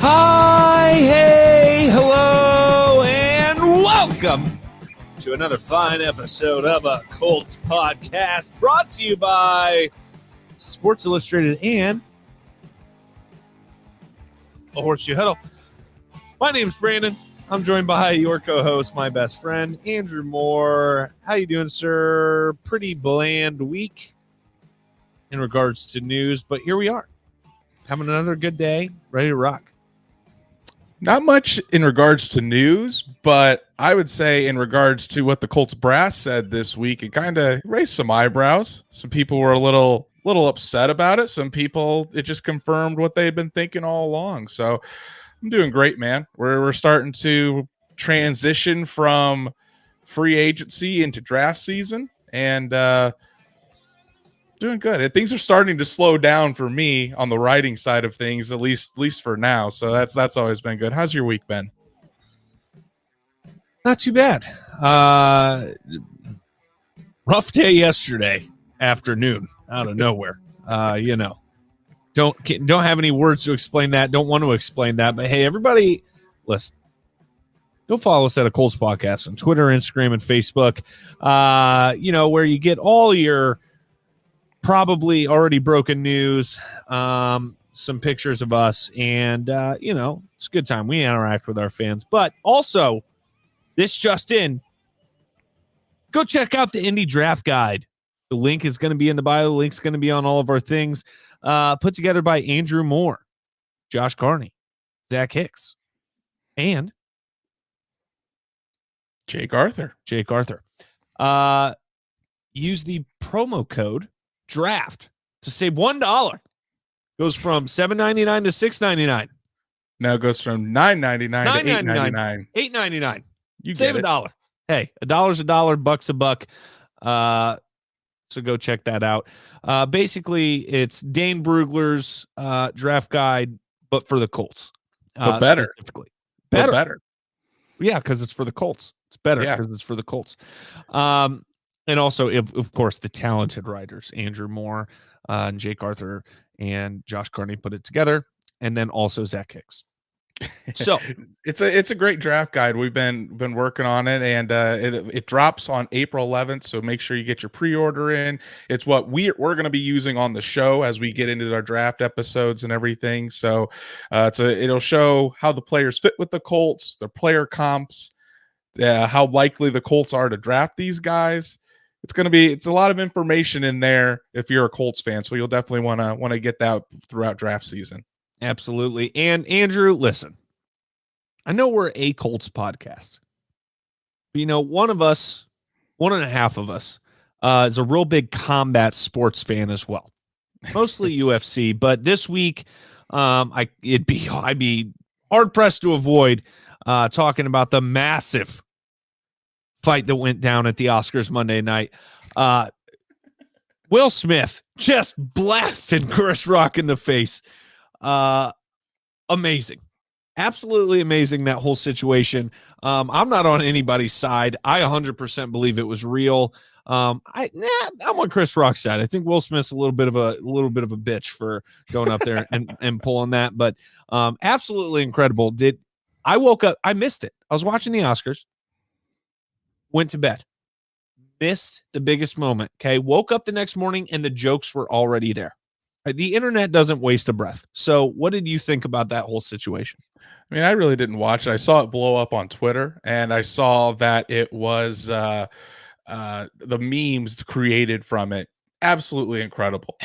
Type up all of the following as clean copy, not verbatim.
Hi, hey, hello, and welcome to another fine episode of a Colts podcast brought to you by Sports Illustrated and a Horseshoe Huddle. My name's Brandon. I'm joined by your co-host, my best friend, Andrew Moore. How you doing, sir? Pretty bland week in regards to news, but here we are. Having another good day, ready to rock. Not much in regards to news, but I would say in regards to what the Colts brass said this week, it kind of raised some eyebrows. Some people were a little upset about it. Some people, it just confirmed what they had been thinking all along. So I'm doing great, man. We're starting to transition from free agency into draft season, and doing good. Things are starting to slow down for me on the writing side of things, at least for now. So that's always been good. How's your week been? Not too bad. Rough day yesterday afternoon out of nowhere. Don't have any words to explain that. Don't want to explain that. But hey, everybody, listen. Go follow us at a Colts podcast on Twitter, Instagram, and Facebook. Where you get all your probably already broken news, some pictures of us, and it's a good time. We interact with our fans. But also, this just in, go check out the Indy draft guide. The link is going to be in the bio. The link's going to be on all of our things. Put together by Andrew Moore, Josh Carney, Zach Hicks, and Jake Arthur. Use the promo code DRAFT to save $1. Goes from $7.99 to $6.99. Now it goes from $9.99 to $8.99. $8.99. You save $1. Hey, $1's $1, $1's a buck. So go check that out. Basically, it's Dane Brugler's draft guide, but for the Colts. But better. Specifically. Better. Yeah, because it's for the Colts. It's better because it's for the Colts. And also, of course, the talented writers, Andrew Moore and Jake Arthur and Josh Carney put it together. And then also Zach Hicks. So it's a great draft guide. We've been working on it, and it drops on April 11th. So make sure you get your pre-order in. It's what we're going to be using on the show as we get into our draft episodes and everything. So it'll show how the players fit with the Colts, their player comps, how likely the Colts are to draft these guys. It's a lot of information in there if you're a Colts fan. So you'll definitely want to get that throughout draft season. Absolutely. And Andrew, listen, I know we're a Colts podcast. But, one and a half of us is a real big combat sports fan as well. Mostly UFC, but this week I'd be hard pressed to avoid talking about the massive fight that went down at the Oscars Monday night. Will Smith just blasted Chris Rock in the face. Amazing. Absolutely amazing, that whole situation. I'm not on anybody's side. I 100% believe it was real. I'm on Chris Rock's side. I think Will Smith's a little bit of a bitch for going up there and pulling that, but absolutely incredible. I woke up, I missed it. I was watching the Oscars, went to bed, missed the biggest moment. Okay. Woke up the next morning and the jokes were already there. The internet doesn't waste a breath. So what did you think about that whole situation? I mean, I really didn't watch it. I saw it blow up on Twitter, and I saw that it was the memes created from it. Absolutely incredible.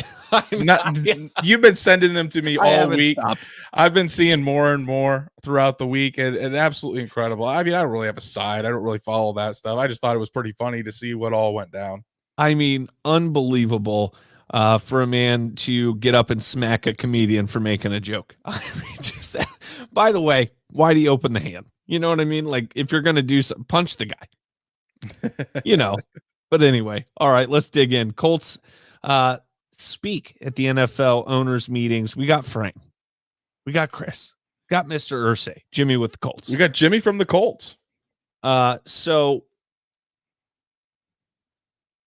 You've been sending them to me all week. Stopped. I've been seeing more and more throughout the week, and absolutely incredible. I mean, I don't really have a side. I don't really follow that stuff. I just thought it was pretty funny to see what all went down. I mean, unbelievable. For a man to get up and smack a comedian for making a joke. I mean, by the way, why do you open the hand? You know what I mean? Like, if you're going to do something, punch the guy, but anyway, all right, let's dig in. Colts speak at the NFL owners meetings. We got Frank, we got Chris, got Mr. Irsay, Jimmy with the Colts. We got Jimmy from the Colts. So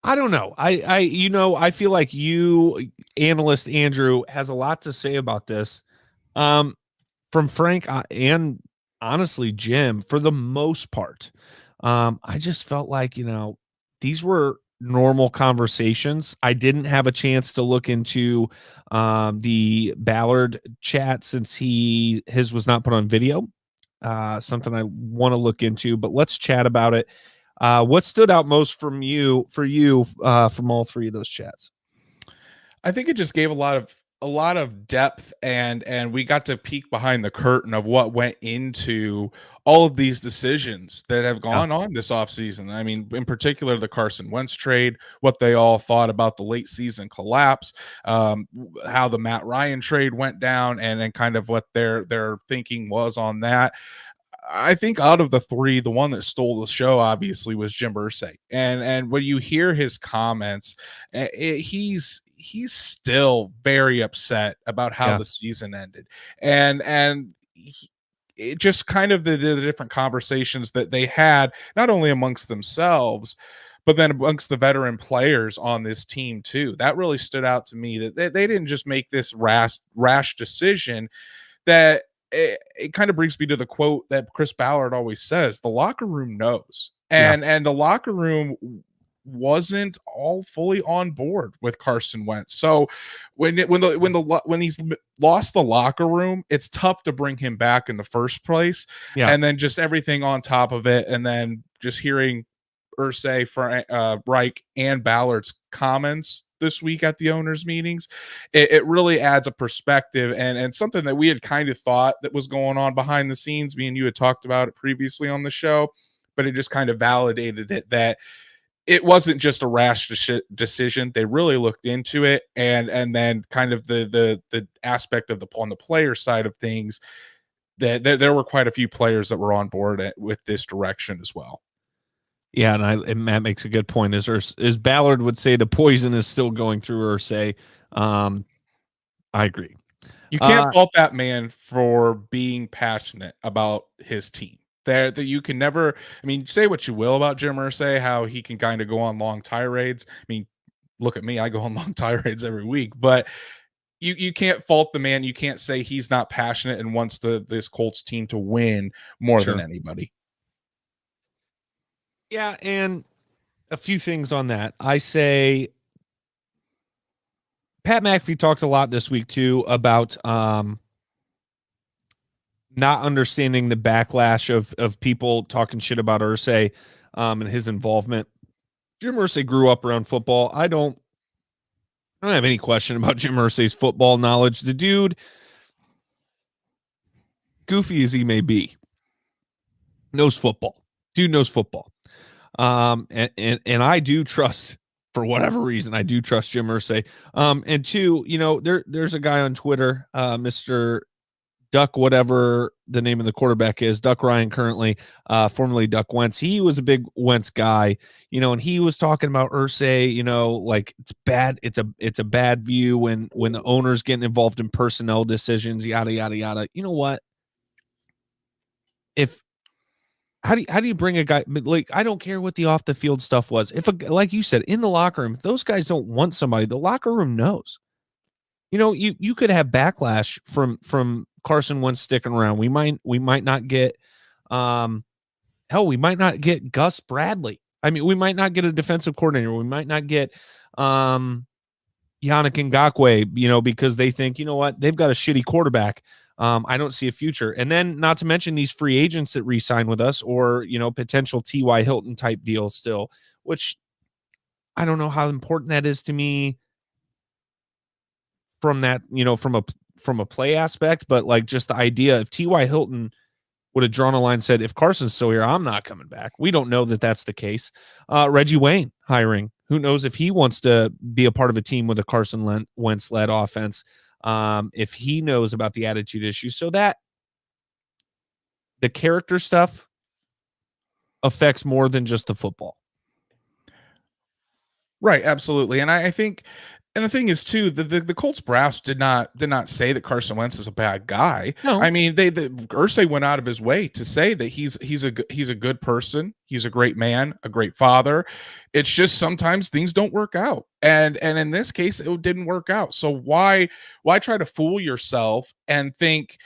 I don't know. I feel like you, analyst Andrew, has a lot to say about this. from Frank and honestly Jim, for the most part, I just felt like, these were normal conversations. I didn't have a chance to look into the Ballard chat since his was not put on video. Something I want to look into, but let's chat about it. What stood out most for you from all three of those chats? I think it just gave a lot of depth, and we got to peek behind the curtain of what went into all of these decisions that have gone on this offseason. I mean, in particular, the Carson Wentz trade, what they all thought about the late season collapse, how the Matt Ryan trade went down, and then kind of what their thinking was on that. I think out of the three, the one that stole the show obviously was Jim Irsay. And when you hear his comments, he's still very upset about how the season ended. And it just kind of the different conversations that they had, not only amongst themselves, but then amongst the veteran players on this team too. That really stood out to me, that they didn't just make this rash decision. That it kind of brings me to the quote that Chris Ballard always says: the locker room knows. And the locker room wasn't all fully on board with Carson Wentz. So when he's lost the locker room, it's tough to bring him back in the first place. And then just everything on top of it, and then just hearing Irsay, Reich, and Ballard's comments this week at the owners' meetings, it really adds a perspective and something that we had kind of thought that was going on behind the scenes. Me and you had talked about it previously on the show, but it just kind of validated it, that it wasn't just a rash decision. They really looked into it, and then kind of the aspect of on the player side of things, that there were quite a few players that were on board with this direction as well. Yeah, and Matt makes a good point. As Ballard would say, the poison is still going through Irsay. I agree. You can't fault that man for being passionate about his team. That you can never. I mean, say what you will about Jim Irsay, how he can kind of go on long tirades. I mean, look at me; I go on long tirades every week. But you can't fault the man. You can't say he's not passionate and wants this Colts team to win more than anybody. Yeah, and a few things on that. I say Pat McAfee talked a lot this week too about not understanding the backlash of people talking shit about Irsay and his involvement. Jim Irsay grew up around football. I don't have any question about Jim Irsay's football knowledge. The dude, goofy as he may be, knows football. Dude knows football. And I do trust, for whatever reason, I do trust Jim Irsay. And two, there's a guy on Twitter, Mr. Duck, whatever the name of the quarterback is, Duck Ryan currently, formerly Duck Wentz. He was a big Wentz guy, and he was talking about Irsay, like it's bad. It's a bad view when the owner's getting involved in personnel decisions, yada, yada, yada. You know what? How do you bring a guy, like, I don't care what the off the field stuff was. Like you said, in the locker room, if those guys don't want somebody, the locker room knows. You could have backlash from Carson Wentz sticking around. We might not get we might not get Gus Bradley. I mean, we might not get a defensive coordinator. We might not get Yannick Ngakoue, because they think, you know what, they've got a shitty quarterback. I don't see a future. And then not to mention these free agents that re-sign with us, or, potential T.Y. Hilton type deals still, which I don't know how important that is to me from that, from a play aspect, but like just the idea if T.Y. Hilton would have drawn a line and said, if Carson's still here, I'm not coming back. We don't know that that's the case. Reggie Wayne hiring. Who knows if he wants to be a part of a team with a Carson Wentz-led offense. If he knows about the attitude issue, so that the character stuff affects more than just the football. Right. Absolutely. And I think, and the thing is too, the Colts brass did not say that Carson Wentz is a bad guy. No. I mean, Irsay went out of his way to say that he's a good person. He's a great man, a great father. It's just sometimes things don't work out. And in this case, it didn't work out. So why try to fool yourself and think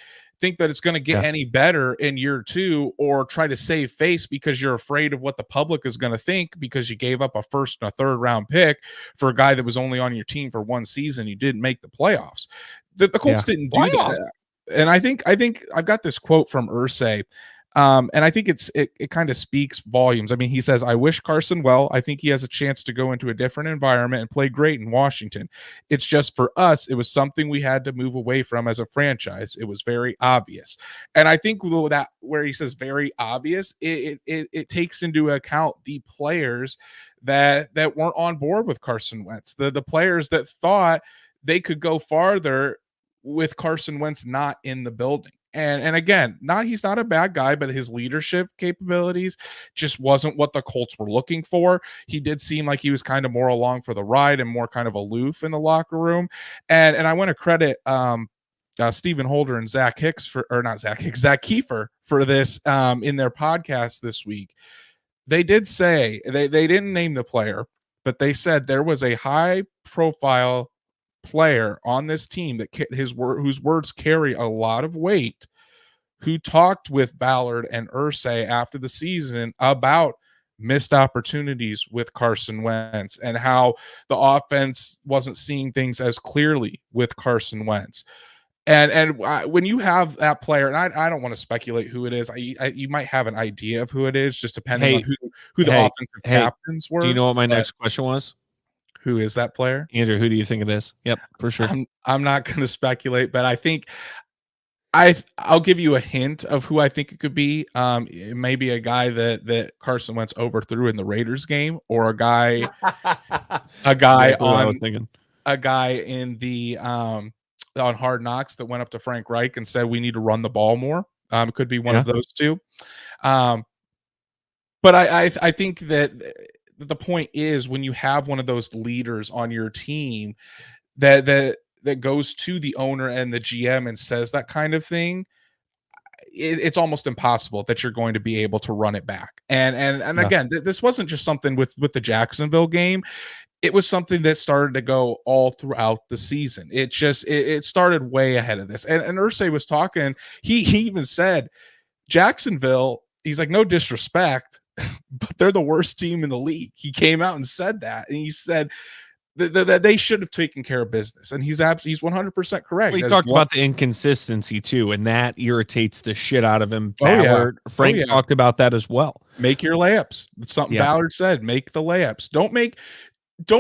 think that it's going to get any better in year 2, or try to save face because you're afraid of what the public is going to think because you gave up a first and a third round pick for a guy that was only on your team for one season. You didn't make the playoffs. The Colts didn't do that. And I think I've got this quote from Irsay. And I think it kind of speaks volumes. I mean, he says, "I wish Carson well. I think he has a chance to go into a different environment and play great in Washington. It's just for us, it was something we had to move away from as a franchise. It was very obvious." And I think that where he says very obvious, it takes into account the players that weren't on board with Carson Wentz, the players that thought they could go farther with Carson Wentz not in the building. And again, he's not a bad guy, but his leadership capabilities just wasn't what the Colts were looking for. He did seem like he was kind of more along for the ride and more kind of aloof in the locker room. And I want to credit Stephen Holder and Zach Kiefer for this in their podcast this week. They did say they didn't name the player, but they said there was a high profile player on this team that whose words carry a lot of weight, who talked with Ballard and Irsay after the season about missed opportunities with Carson Wentz and how the offense wasn't seeing things as clearly with Carson Wentz. And when you have that player, and I don't want to speculate who it is, you might have an idea of who it is, just depending on who the offensive captains were. Do you know what my next question was? Who is that player? Andrew, who do you think it is? Yep, for sure. I'm not going to speculate, but I think I'll give you a hint of who I think it could be. It may be a guy that Carson Wentz overthrew in the Raiders game, or a guy in the on Hard Knocks that went up to Frank Reich and said we need to run the ball more. It could be one of those two. But I think that the point is, when you have one of those leaders on your team that goes to the owner and the GM and says that kind of thing, it's almost impossible that you're going to be able to run it back. And again, this wasn't just something with the Jacksonville game. It was something that started to go all throughout the season. It started way ahead of this. And Irsay was talking, he even said, Jacksonville, he's like, no disrespect, but they're the worst team in the league. He came out and said that, and he said that they should have taken care of business, and he's 100% correct. Well, he talked about the inconsistency too, and that irritates the shit out of him. Ballard, Frank talked about that as well. Make your layups. It's something Ballard said. Make the layups. Don't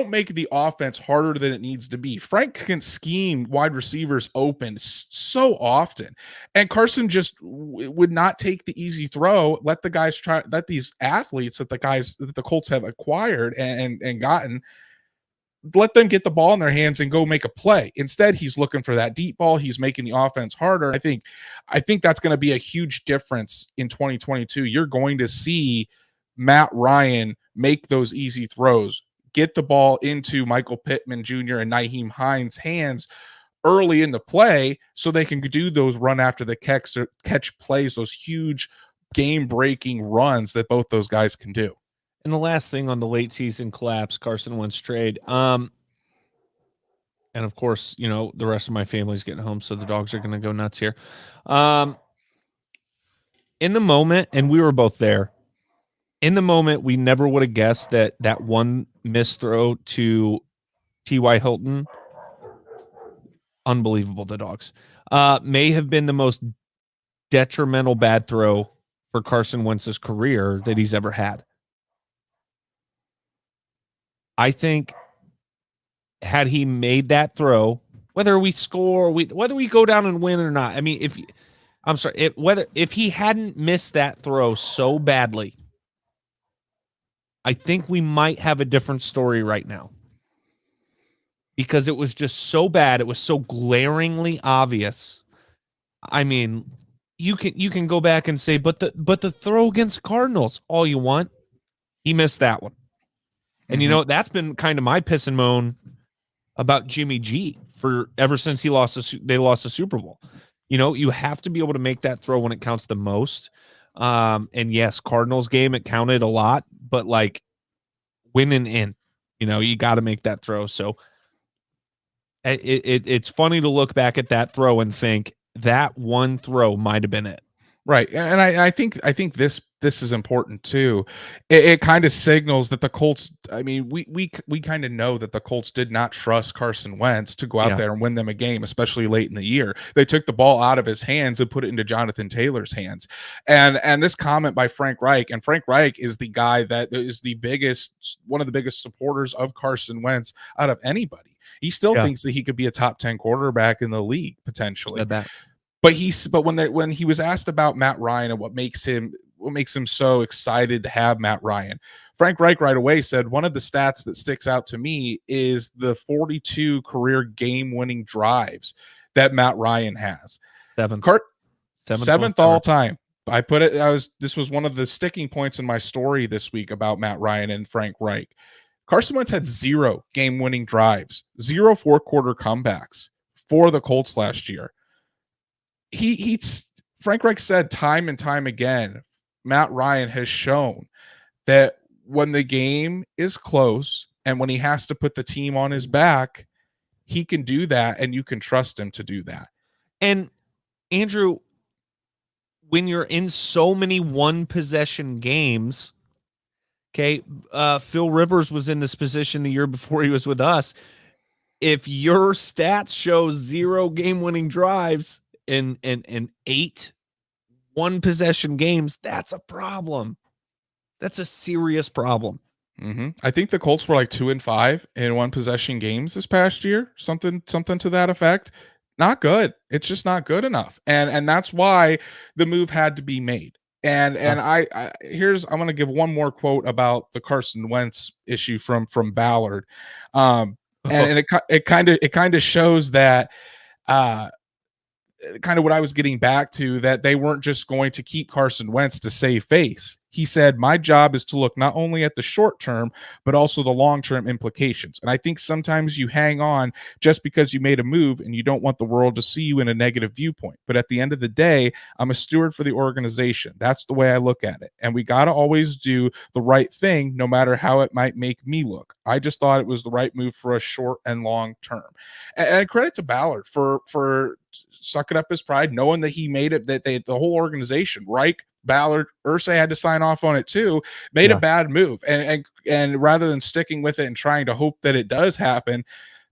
make the offense harder than it needs to be. Frank can scheme wide receivers open so often, and Carson just would not take the easy throw. Let these athletes that the Colts have acquired and gotten, let them get the ball in their hands and go make a play. Instead, he's looking for that deep ball. He's making the offense harder. I think that's going to be a huge difference in 2022. You're going to see Matt Ryan make those easy throws, get the ball into Michael Pittman Jr. and Nyheim Hines' hands early in the play so they can do those run after the catch plays, those huge game-breaking runs that both those guys can do. And the last thing on the late season collapse, Carson Wentz trade. And of course, the rest of my family's getting home, so the dogs are going to go nuts here. In the moment, and we were both there, in the moment, we never would have guessed that one missed throw to T.Y. Hilton, unbelievable, the dogs, may have been the most detrimental bad throw for Carson Wentz's career that he's ever had. I think had he made that throw, whether we score, whether we go down and win or not, I mean, if he hadn't missed that throw so badly, I think we might have a different story right now, because it was just so bad. It was so glaringly obvious. I mean, you can go back and say, but the throw against Cardinals, all you want, he missed that one. And that's been kind of my piss and moan about Jimmy G for ever since they lost the Super Bowl. You have to be able to make that throw when it counts the most. And yes, Cardinals game, it counted a lot, but like winning in, you got to make that throw. So it's funny to look back at that throw and think, that one throw might have been it. Right. And I think this is important too. It kind of signals that the Colts, I mean, we kind of know that the Colts did not trust Carson Wentz to go out there and win them a game, especially late in the year. They took the ball out of his hands and put it into Jonathan Taylor's hands. And this comment by Frank Reich, and Frank Reich is the guy that is one of the biggest supporters of Carson Wentz out of anybody. He still thinks that he could be a top 10 quarterback in the league potentially. Said that. But when he was asked about Matt Ryan and what makes him so excited to have Matt Ryan, Frank Reich right away said one of the stats that sticks out to me is the 42 career game-winning drives that Matt Ryan has. Seventh all time. This was one of the sticking points in my story this week about Matt Ryan and Frank Reich. Carson Wentz had 0 game-winning drives, 0 fourth-quarter comebacks for the Colts last year. Frank Reich said time and time again, Matt Ryan has shown that when the game is close and when he has to put the team on his back, he can do that, and you can trust him to do that. And Andrew, when you're in so many one possession games, okay, Phil Rivers was in this position the year before he was with us. If your stats show 0 game-winning drives in 8 one possession games, that's a problem. That's a serious problem. Mm-hmm. I think the Colts were like 2-5 in one possession games this past year, something to that effect. Not good. It's just not good enough, and that's why the move had to be made. And I'm going to give one more quote about the Carson Wentz issue from Ballard, and it kind of shows that. Kind of what I was getting back to, that they weren't just going to keep Carson Wentz to save face. He said, my job is to look not only at the short term, but also the long-term implications. And I think sometimes you hang on just because you made a move and you don't want the world to see you in a negative viewpoint. But at the end of the day, I'm a steward for the organization. That's the way I look at it. And we got to always do the right thing, no matter how it might make me look. I just thought it was the right move for us short and long term. And credit to Ballard for sucking up his pride, knowing that he made it, that the whole organization, Reich, Ballard, Irsay had to sign off on it too, made a bad move. And rather than sticking with it and trying to hope that it does happen,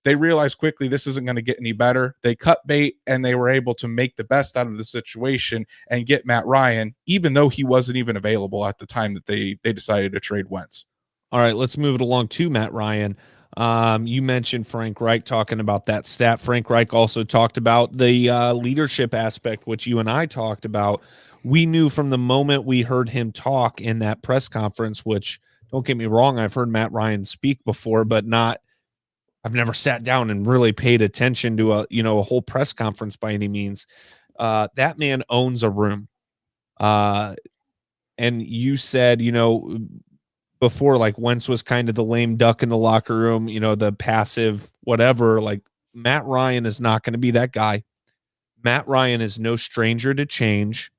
they realized quickly this isn't going to get any better. They cut bait, and they were able to make the best out of the situation and get Matt Ryan, even though he wasn't even available at the time that they decided to trade Wentz. All right, let's move it along to Matt Ryan. You mentioned Frank Reich talking about that stat. Frank Reich also talked about the leadership aspect, which you and I talked about. We knew from the moment we heard him talk in that press conference, which, don't get me wrong, I've heard Matt Ryan speak before, but I've never sat down and really paid attention to a whole press conference by any means. That man owns a room. And you said, before, like, Wentz was kind of the lame duck in the locker room, the passive whatever. Like, Matt Ryan is not going to be that guy. Matt Ryan is no stranger to change.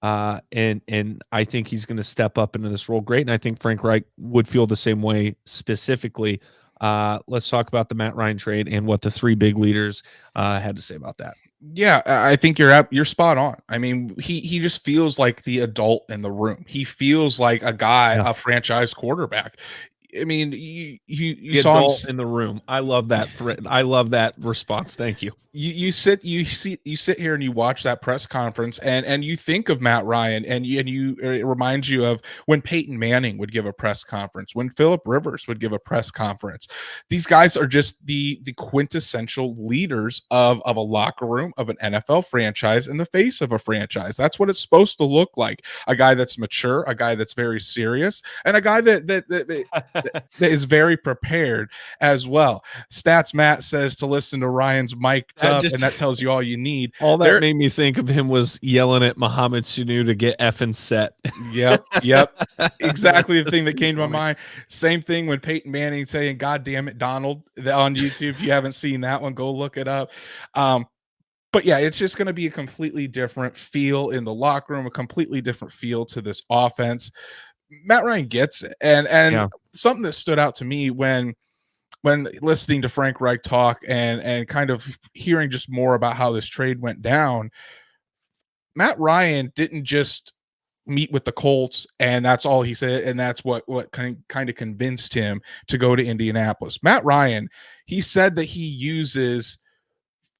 And I think he's going to step up into this role great. And I think Frank Reich would feel the same way specifically. Let's talk about the Matt Ryan trade and what the 3 big leaders had to say about that. Yeah, I think you're spot on. I mean, he just feels like the adult in the room. He feels like a guy, a franchise quarterback. I mean, you saw him in the room. I love that. I love that response. Thank you. You sit here and you watch that press conference and you think of Matt Ryan and it reminds you of when Peyton Manning would give a press conference, when Phillip Rivers would give a press conference. These guys are just the quintessential leaders of a locker room, of an NFL franchise, in the face of a franchise. That's what it's supposed to look like. A guy that's mature, a guy that's very serious, and a guy that is very prepared as well. Stats Matt says to listen to Ryan's mic up, and that tells you all you need. All that made me think of him was yelling at Mohamed Sanu to get effing set. Yep. Exactly the thing that came to my mind. Same thing when Peyton Manning saying, "God damn it, Donald," on YouTube. If you haven't seen that one, go look it up. But yeah, it's just going to be a completely different feel in the locker room, a completely different feel to this offense. Matt Ryan gets it. And something that stood out to me when when listening to Frank Reich talk and kind of hearing just more about how this trade went down, Matt Ryan didn't just meet with the Colts and that's all he said, and that's what kind of convinced him to go to Indianapolis. Matt Ryan, he said that he uses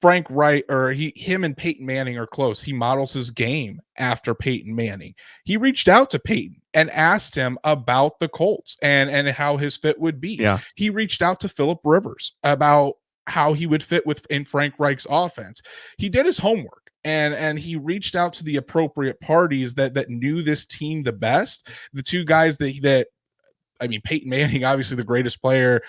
Frank Wright, or him and Peyton Manning are close. He models his game after Peyton Manning. He reached out to Peyton and asked him about the Colts and how his fit would be. Yeah. He reached out to Phillip Rivers about how he would fit in Frank Reich's offense. He did his homework and he reached out to the appropriate parties that knew this team the best. The two guys that I mean, Peyton Manning, obviously the greatest player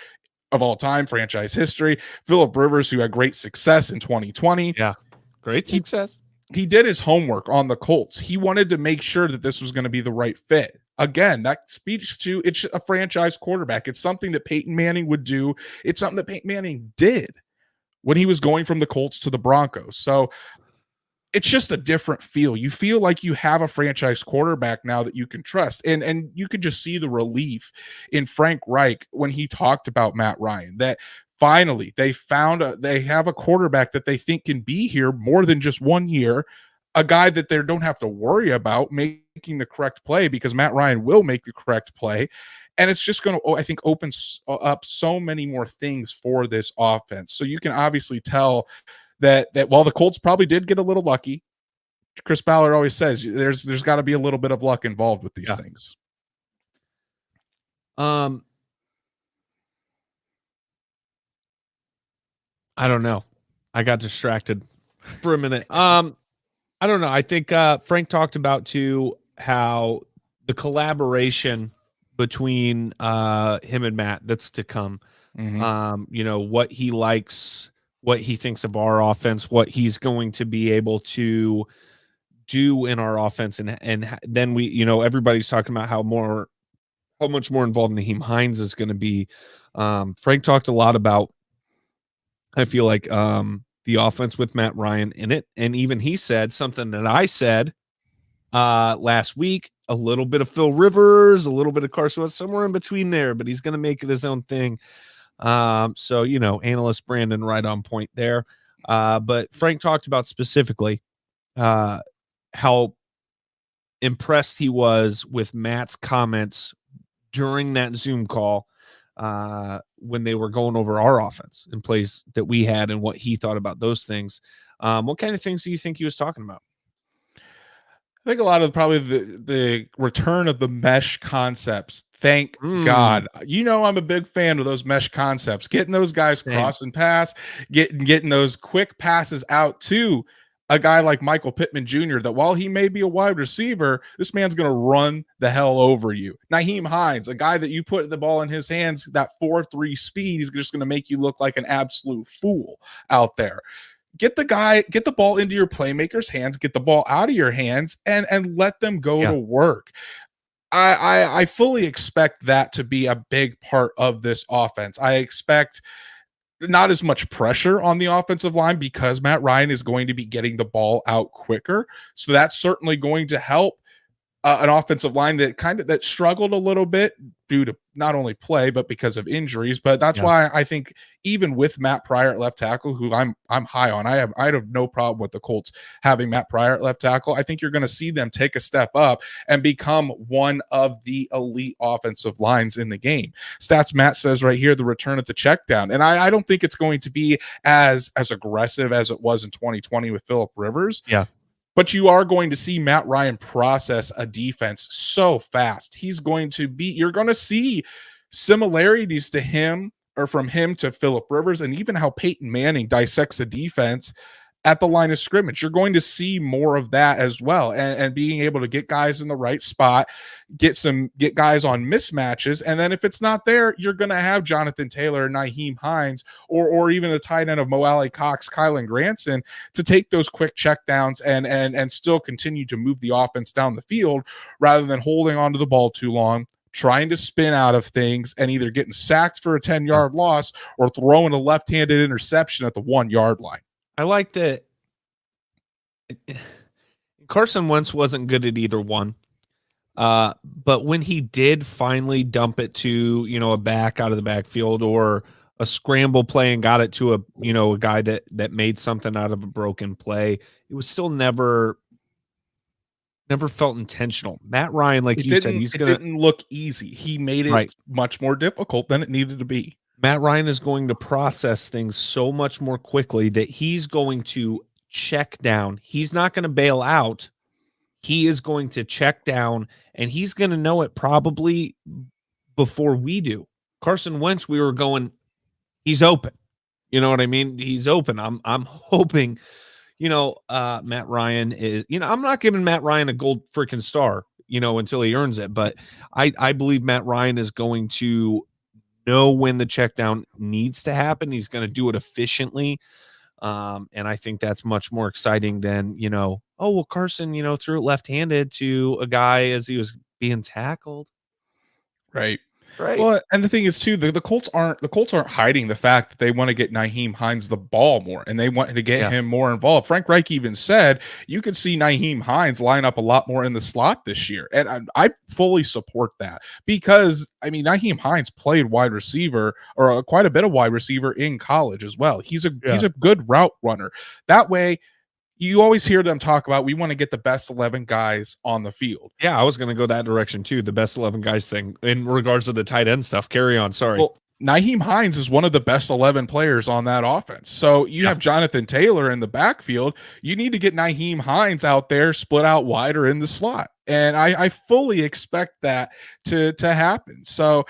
of all time, franchise history. Phillip Rivers, who had great success in 2020. Yeah, great success. He did his homework on the Colts. He wanted to make sure that this was going to be the right fit. Again, that speaks to it's a franchise quarterback. It's something that Peyton Manning would do. It's something that Peyton Manning did when he was going from the Colts to the Broncos. So it's just a different feel. You feel like you have a franchise quarterback now that you can trust. And you could just see the relief in Frank Reich when he talked about Matt Ryan, that finally they have a quarterback that they think can be here more than just 1 year, a guy that they don't have to worry about making the correct play, because Matt Ryan will make the correct play. And it's just going to, I think, open up so many more things for this offense. So you can obviously tell that while the Colts probably did get a little lucky, Chris Ballard always says there's got to be a little bit of luck involved with these things. I don't know. I got distracted for a minute. I don't know. I think Frank talked about too how the collaboration between him and Matt that's to come. Mm-hmm. What he likes, what he thinks of our offense, what he's going to be able to do in our offense. And then we, everybody's talking about how much more involved Naheem Hines is going to be. Frank talked a lot about, I feel like, the offense with Matt Ryan in it. And even he said something that I said last week, a little bit of Phil Rivers, a little bit of Carson Wentz, somewhere in between there, but he's going to make it his own thing. So, analyst Brandon right on point there. But Frank talked about specifically how impressed he was with Matt's comments during that Zoom call when they were going over our offense and plays that we had and what he thought about those things. What kind of things do you think he was talking about? I think a lot of probably the return of the mesh concepts. Thank God. I'm a big fan of those mesh concepts, getting those guys cross and pass, getting those quick passes out to a guy like Michael Pittman Jr., that while he may be a wide receiver, this man's going to run the hell over you. Naheem Hines, a guy that you put the ball in his hands, that 4.3 speed, he's just going to make you look like an absolute fool out there. Get the ball into your playmakers' hands, get the ball out of your hands, and let them go to work. I fully expect that to be a big part of this offense. I expect not as much pressure on the offensive line because Matt Ryan is going to be getting the ball out quicker. So that's certainly going to help an offensive line that struggled a little bit due to not only play, but because of injuries. But that's why I think even with Matt Pryor at left tackle, who I'm high on, I have no problem with the Colts having Matt Pryor at left tackle. I think you're going to see them take a step up and become one of the elite offensive lines in the game. Stats Matt says right here, the return at the check down. And I don't think it's going to be as aggressive as it was in 2020 with Phillip Rivers. Yeah. But you are going to see Matt Ryan process a defense so fast. You're going to see similarities to him, or from him to Phillip Rivers, and even how Peyton Manning dissects the defense at the line of scrimmage. You're going to see more of that as well, and being able to get guys in the right spot, get guys on mismatches, and then if it's not there, you're going to have Jonathan Taylor, Naheem Hines, or even the tight end of Mo Alley Cox, Kylan Granson, to take those quick checkdowns and still continue to move the offense down the field rather than holding onto the ball too long, trying to spin out of things, and either getting sacked for a 10-yard loss or throwing a left-handed interception at the 1-yard line. I like that Carson Wentz wasn't good at either one. But when he did finally dump it to, a back out of the backfield or a scramble play and got it to a guy that made something out of a broken play. It was still never felt intentional. Matt Ryan, like you said, It didn't look easy. He made it right. much more difficult than it needed to be. Matt Ryan is going to process things so much more quickly that he's going to check down. He's not going to bail out. He is going to check down, and he's going to know it probably before we do. Carson Wentz, we were going, he's open. You know what I mean? He's open. I'm hoping, Matt Ryan is, I'm not giving Matt Ryan a gold freaking star, until he earns it. But I believe Matt Ryan is going to know when the check down needs to happen. He's going to do it efficiently. And I think that's much more exciting than, Carson, threw it left-handed to a guy as he was being tackled. Right. Right. Well, and the thing is too, the Colts aren't hiding the fact that they want to get Nyheim Hines the ball more, and they want to get him more involved. Frank Reich even said you could see Nyheim Hines line up a lot more in the slot this year, and I fully support that because Nyheim Hines played wide receiver or quite a bit of wide receiver in college as well. He's a good route runner. That way, you always hear them talk about we want to get the best 11 guys on the field. Yeah, I was going to go that direction too. The best 11 guys thing in regards to the tight end stuff. Carry on. Sorry. Well, Nyheim Hines is one of the best 11 players on that offense. So you have Jonathan Taylor in the backfield. You need to get Nyheim Hines out there, split out wider in the slot. And I fully expect that to happen. So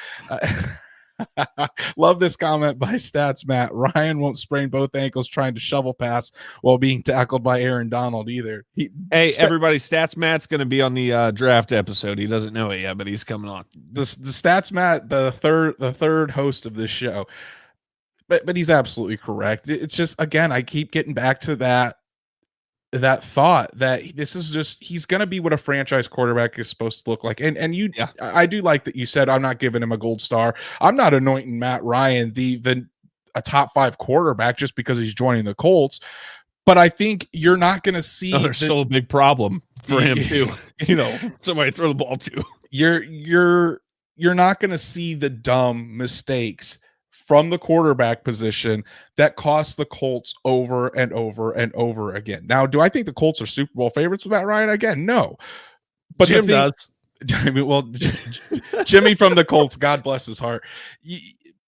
love this comment by Stats Matt. Ryan won't sprain both ankles trying to shovel pass while being tackled by Aaron Donald either. Everybody, Stats Matt's going to be on the draft episode. He doesn't know it yet, but he's coming on. The Stats Matt, the third host of this show. But he's absolutely correct. It's just, again, I keep getting back to that thought that this is just, he's going to be what a franchise quarterback is supposed to look like. And I do like that you said, I'm not giving him a gold star. I'm not anointing Matt Ryan a top 5 quarterback just because he's joining the Colts. But I think you're not going to see. There's still a big problem for him too. Somebody throw the ball to. You're not going to see the dumb mistakes from the quarterback position that cost the Colts over and over and over again. Now, do I think the Colts are Super Bowl favorites with Matt Ryan? Again, no. But Jim does. Jimmy from the Colts, God bless his heart.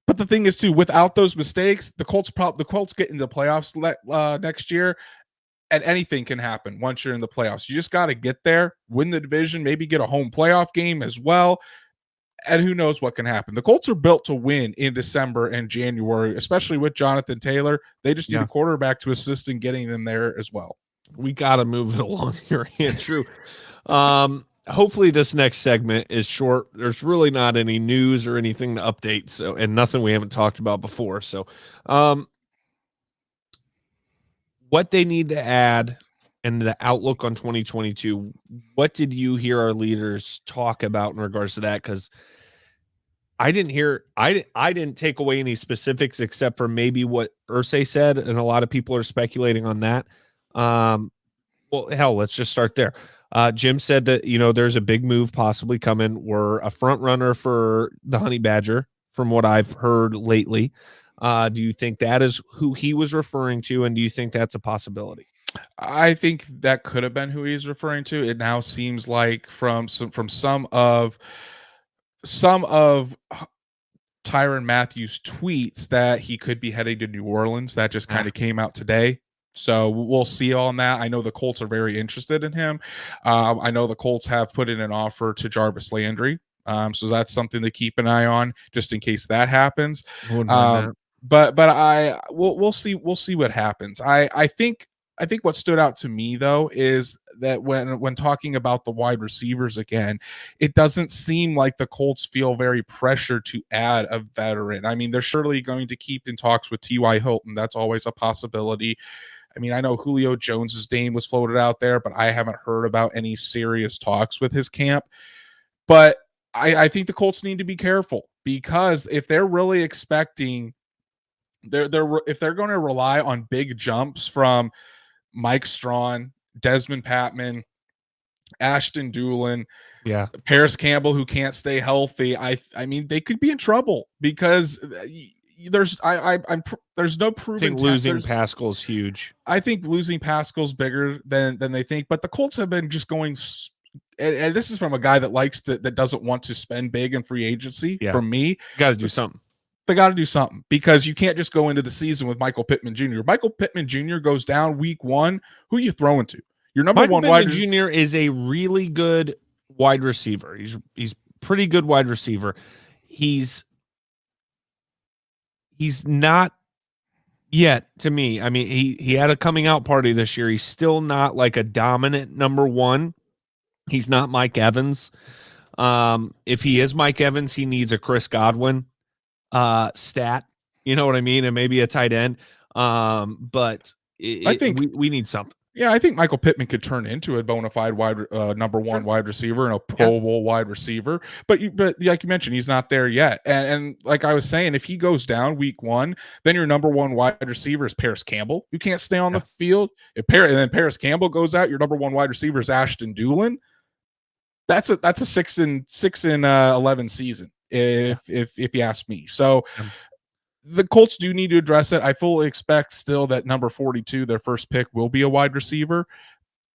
But the thing is, too, without those mistakes, the Colts get into the playoffs next year, and anything can happen once you're in the playoffs. You just got to get there, win the division, maybe get a home playoff game as well. And who knows what can happen. The Colts are built to win in December and January, especially with Jonathan Taylor. They just need a quarterback to assist in getting them there as well. We got to move it along here, Andrew. Hopefully this next segment is short. There's really not any news or anything to update, and nothing we haven't talked about before. So what they need to add and the outlook on 2022, what did you hear our leaders talk about in regards to that? Because I didn't take away any specifics except for maybe what Irsay said, and a lot of people are speculating on that. Well, hell, let's just start there. Jim said that, there's a big move possibly coming. We're a front runner for the Honey Badger, from what I've heard lately. Do you think that is who he was referring to, and do you think that's a possibility? I think that could have been who he's referring to. It now seems like from some of Tyrann Mathieu's tweets that he could be heading to New Orleans. That just kind of came out today. So we'll see on that. I know the Colts are very interested in him. I know the Colts have put in an offer to Jarvis Landry. So that's something to keep an eye on just in case that happens. But we'll see what happens. I think what stood out to me though is that when talking about the wide receivers again, it doesn't seem like the Colts feel very pressured to add a veteran. I mean, they're surely going to keep in talks with T.Y. Hilton. That's always a possibility. I mean, I know Julio Jones's name was floated out there, but I haven't heard about any serious talks with his camp. But I think the Colts need to be careful, because if they're really expecting if they're going to rely on big jumps from Mike Strawn, Desmond Patman, Ashton Doolin, Paris Campbell, who can't stay healthy, I mean, they could be in trouble, because there's no I proven think losing Pascal's huge. I think losing Pascal's bigger than they think, but the Colts have been just going, and this is from a guy that doesn't want to spend big in free agency. Yeah. From me, Got to do something. They got to do something, because you can't just go into the season with Michael Pittman Jr. Michael Pittman Jr. goes down week 1. Who you throwing to? Your number Michael one Pittman wide Jr. is a really good wide receiver. He's pretty good wide receiver. He's not yet, to me. I mean, he had a coming out party this year. He's still not like a dominant number one. He's not Mike Evans. If he is Mike Evans, he needs a Chris Godwin stat. You know what I mean? And maybe a tight end. But I think we need something. Yeah, I think Michael Pittman could turn into a bona fide number one wide receiver and a Pro Bowl wide receiver. But like you mentioned, he's not there yet. And like I was saying, if he goes down week 1, then your number one wide receiver is Paris Campbell. You can't stay on the field. And then Paris Campbell goes out, your number one wide receiver is Ashton Doolin. That's a 6 and 11 season, if you ask me. So the Colts do need to address it. I fully expect still that number 42, their first pick, will be a wide receiver.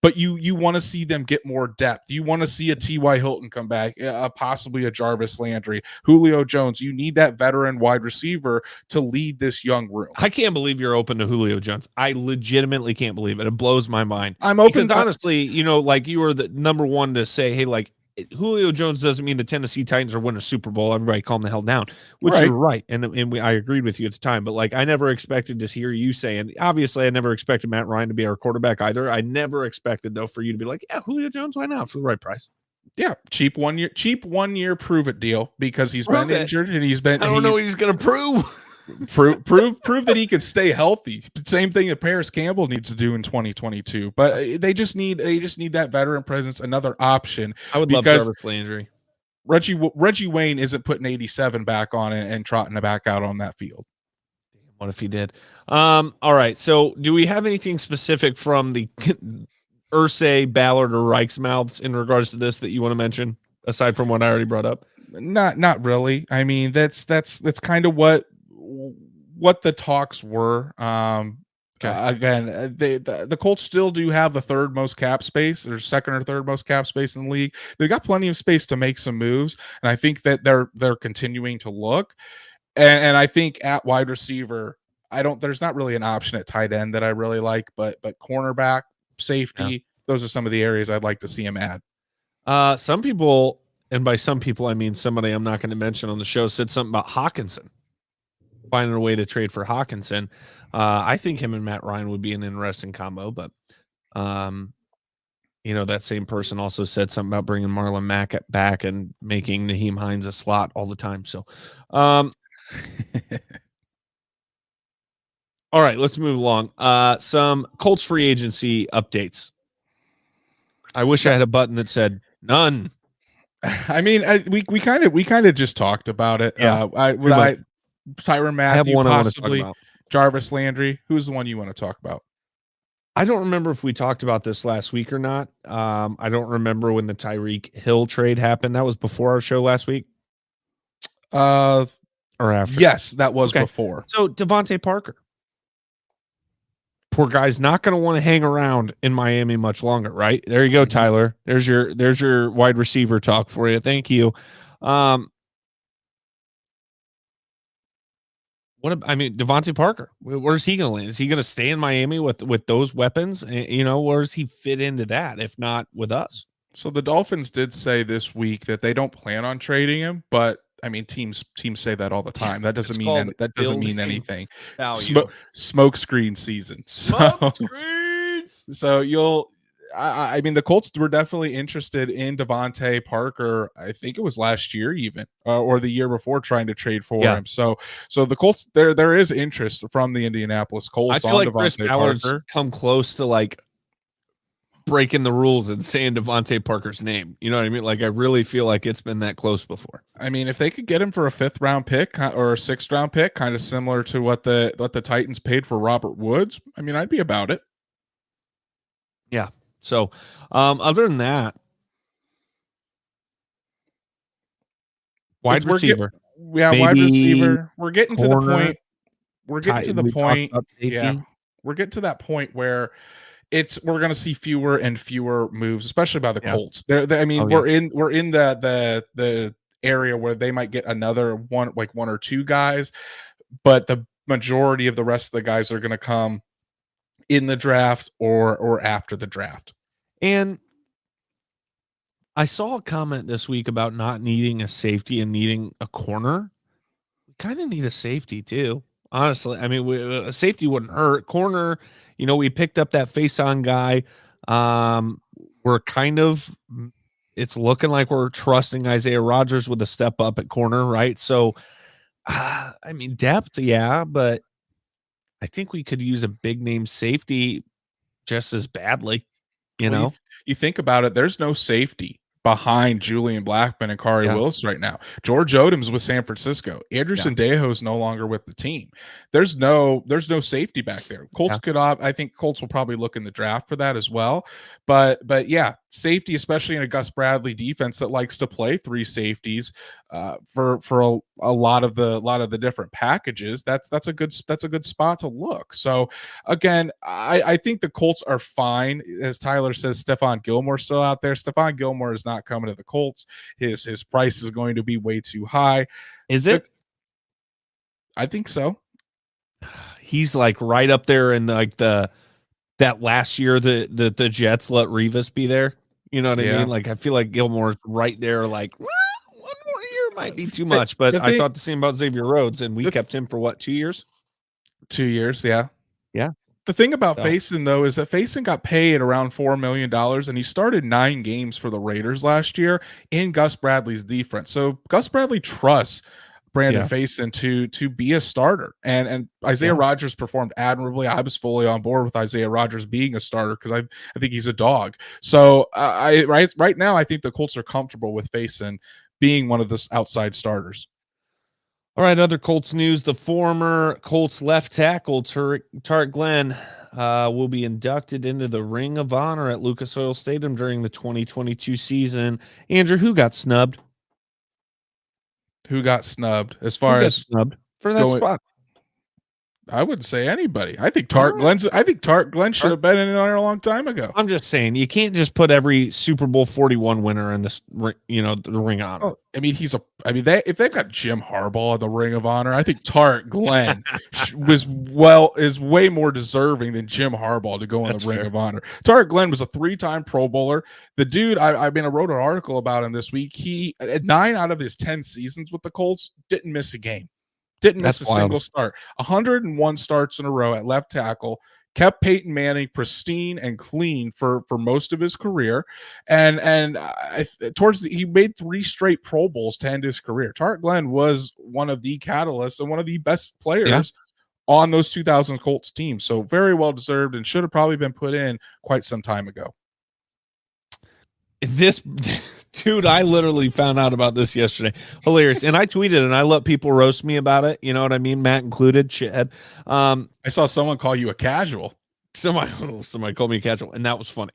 But you want to see them get more depth. You want to see a T.Y. Hilton come back, possibly a Jarvis Landry, Julio Jones. You need that veteran wide receiver to lead this young room. I can't believe you're open to Julio Jones. I legitimately can't believe it. It blows my mind. I'm open because honestly, like you were the number one to say, hey, like Julio Jones doesn't mean the Tennessee Titans are winning a Super Bowl. Everybody calm the hell down, which you're right. And I agreed with you at the time, but like I never expected to hear you say, and obviously I never expected Matt Ryan to be our quarterback either. I never expected though for you to be like, yeah, Julio Jones, why not, for the right price? Yeah, cheap 1 year prove it deal, because he's been injured and he's been. I don't know what he's going to prove. prove that he can stay healthy. Same thing that Paris Campbell needs to do in 2022. But they just need that veteran presence, another option. I would love Jarvis Landry. Reggie Wayne isn't putting 87 back on and trotting back out on that field. What if he did? All right. So do we have anything specific from the Irsay, Ballard, or Reich's mouths in regards to this that you want to mention, aside from what I already brought up? Not really. I mean, that's kind of what the talks were. Again, the Colts still do have the third most cap space, or second or third most cap space in the league. They've got plenty of space to make some moves, and I think that they're continuing to look. And I think at wide receiver, there's not really an option at tight end that I really like, but cornerback, safety, those are some of the areas I'd like to see him add. Some people, and by some people I mean somebody I'm not going to mention on the show, said something about Hawkinson, finding a way to trade for Hawkinson. I think him and Matt Ryan would be an interesting combo, but that same person also said something about bringing Marlon Mack back and making Nyheim Hines a slot all the time. So, all right, let's move along. Some Colts free agency updates. I wish I had a button that said none. I mean, we kind of just talked about it. Yeah. Tyrann Mathieu, possibly Jarvis Landry. Who's the one you want to talk about? I don't remember if we talked about this last week or not. I don't remember when the Tyreek Hill trade happened. That was before our show last week. Or after? Yes, that was before. So Devontae Parker. Poor guy's not going to want to hang around in Miami much longer, right? There you go, Tyler. There's your wide receiver talk for you. Thank you. Devontae Parker, where's he going to land? Is he going to stay in Miami with those weapons? Where does he fit into that, if not with us? So the Dolphins did say this week that they don't plan on trading him, but I mean, teams say that all the time. That doesn't mean anything. Smoke screen season. Smoke screens. So I mean, the Colts were definitely interested in Devontae Parker. I think it was last year, even or the year before, trying to trade for him. So the Colts, there is interest from the Indianapolis Colts. I feel like Chris Ballard's come close to like breaking the rules and saying Devontae Parker's name. You know what I mean? Like, I really feel like it's been that close before. I mean, if they could get him for a 5th round pick or a 6th round pick, kind of similar to what the Titans paid for Robert Woods, I mean, I'd be about it. Yeah. So, other than that, wide receiver. Wide receiver. We're getting to the point. we're getting to the We talked point. about safety. Yeah, we're getting to that point where we're going to see fewer and fewer moves, especially by the Colts. I mean, we're in the area where they might get another one or two guys, but the majority of the rest of the guys are going to come in the draft or after the draft. And I saw a comment this week about not needing a safety and needing a corner. We kind of need a safety too, honestly. I mean, a safety wouldn't hurt. Corner, we picked up that face-on guy. We're kind of, it's looking like we're trusting Isaiah Rodgers with a step up at corner, right? So, I mean, depth, yeah, but I think we could use a big name safety just as badly. You think about it, there's no safety behind Julian Blackmon and Kari Willis right now. George Odom's with San Francisco. Andrew Sendejo's no longer with the team. There's no safety back there. Colts I think Colts will probably look in the draft for that as well. But yeah, safety, especially in a Gus Bradley defense that likes to play three safeties for a lot of the different packages. That's a good spot to look. So again, I think the Colts are fine. As Tyler says, Stephon Gilmore's still out there. Stephon Gilmore is not coming to the Colts. His price is going to be way too high. Is it? I think so. He's like right up there in that last year the Jets let Revis be there. You know what I mean? Like I feel like Gilmore's right there. Like one more year might be too much, but I thought the same about Xavier Rhodes, and we kept him for what, 2 years? 2 years, yeah. Yeah. The thing about Faison, though, is that Faison got paid around $4 million, and he started 9 games for the Raiders last year in Gus Bradley's defense. So Gus Bradley trusts Brandon Faison to be a starter. And Isaiah Rodgers performed admirably. I was fully on board with Isaiah Rodgers being a starter because I think he's a dog. So right now, I think the Colts are comfortable with Faison being one of the outside starters. All right, other Colts news. The former Colts left tackle, Tarik Glenn, will be inducted into the Ring of Honor at Lucas Oil Stadium during the 2022 season. Andrew, who got snubbed? Who got snubbed as far as snubbed for that spot? I wouldn't say anybody. I think Tarik Glenn should have been in there a long time ago. I'm just saying, you can't just put every Super Bowl 41 winner in this, the Ring of Honor. Oh, I mean, if they've got Jim Harbaugh in the Ring of Honor, I think Tarik Glenn is way more deserving than Jim Harbaugh to go in the Ring of Honor. Tarik Glenn was a 3-time Pro Bowler. The dude, I wrote an article about him this week. He, at 9 out of his 10 seasons with the Colts, didn't miss a game. Didn't miss a single start. 101 starts in a row at left tackle. Kept Peyton Manning pristine and clean for most of his career, and he made 3 straight Pro Bowls to end his career. Tarik Glenn was one of the catalysts and one of the best players on those 2000 Colts teams. So very well deserved and should have probably been put in quite some time ago. This dude, I literally found out about this yesterday. Hilarious. And I tweeted and I let people roast me about it. You know what I mean? Matt included. Shithead. I saw someone call you a casual. Somebody called me a casual, and that was funny.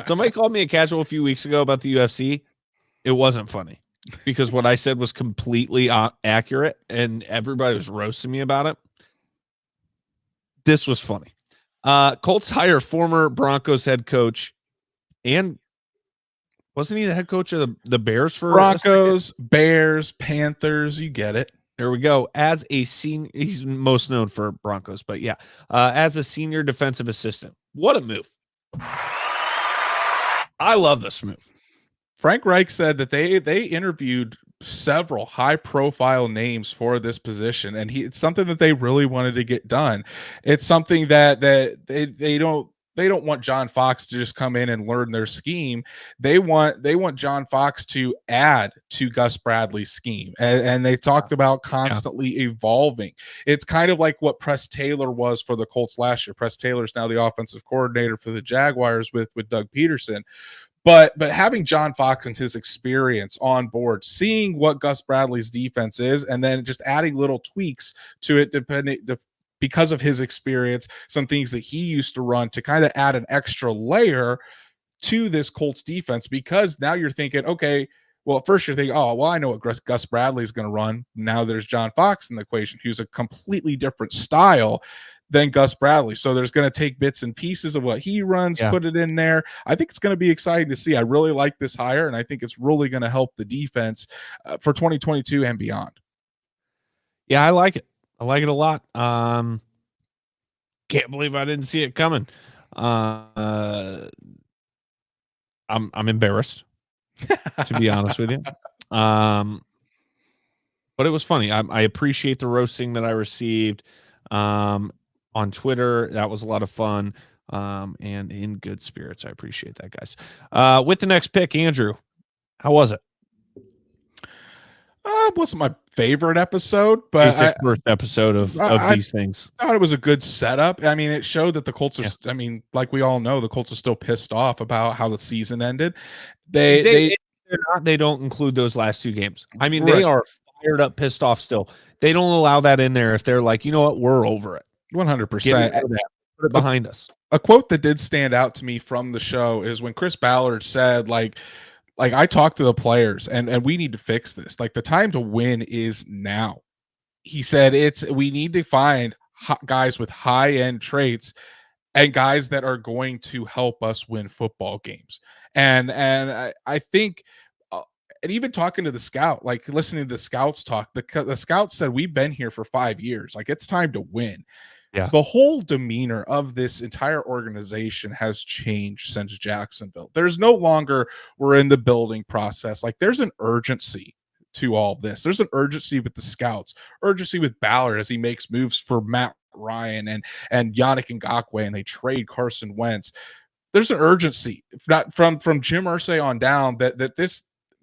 Somebody called me a casual a few weeks ago about the UFC. It wasn't funny because what I said was completely accurate, and everybody was roasting me about it. This was funny. Colts hire former Broncos head coach, and wasn't he the head coach of the Bears for Broncos, Bears, Panthers? You get it. There we go. As a senior, he's most known for Broncos, but yeah, as a senior defensive assistant. What a move. I love this move. Frank Reich said that they interviewed several high-profile names for this position, and it's something that they really wanted to get done. It's something that they don't want John Fox to just come in and learn their scheme. They want John Fox to add to Gus Bradley's scheme. And they talked about constantly evolving. It's kind of like what Press Taylor was for the Colts last year. Press Taylor is now the offensive coordinator for the Jaguars with Doug Peterson. But having John Fox and his experience on board, seeing what Gus Bradley's defense is, and then just adding little tweaks to it because of his experience, some things that he used to run to kind of add an extra layer to this Colts defense, because now you're thinking, okay, Well, at first you're thinking, oh, well, I know what Gus Bradley is going to run. Now there's John Fox in the equation, who's a completely different style than Gus Bradley. So there's going to take bits and pieces of what he runs, put it in there. I think it's going to be exciting to see. I really like this hire, and I think it's really going to help the defense for 2022 and beyond. Yeah, I like it. I like it a lot. Can't believe I didn't see it coming. I'm embarrassed, to be honest with you. But it was funny. I appreciate the roasting that I received on Twitter. That was a lot of fun. And in good spirits. I appreciate that, guys. With the next pick, Andrew, how was it? It wasn't my favorite episode, but first episode of these things. I thought it was a good setup. I mean, it showed that the Colts are, I mean, like we all know, the Colts are still pissed off about how the season ended. They don't include those last two games. I mean, they are fired up, pissed off still. They don't allow that in there if they're like, you know what, we're over it. 100%. Put it behind us. A quote that did stand out to me from the show is when Chris Ballard said, like I talked to the players and we need to fix this. Like the time to win is now. He said we need to find guys with high-end traits and guys that are going to help us win football games. And I think and even talking to the scout, like listening to the scouts talk, the scout said, we've been here for 5 years. Like it's time to win. Yeah. The whole demeanor of this entire organization has changed since Jacksonville. There's no longer we're in the building process. Like there's an urgency to all this. There's an urgency with the scouts, urgency with Ballard as he makes moves for Matt Ryan and Yannick Ngakoue, and they trade Carson Wentz. There's an urgency from Jim Irsay on down that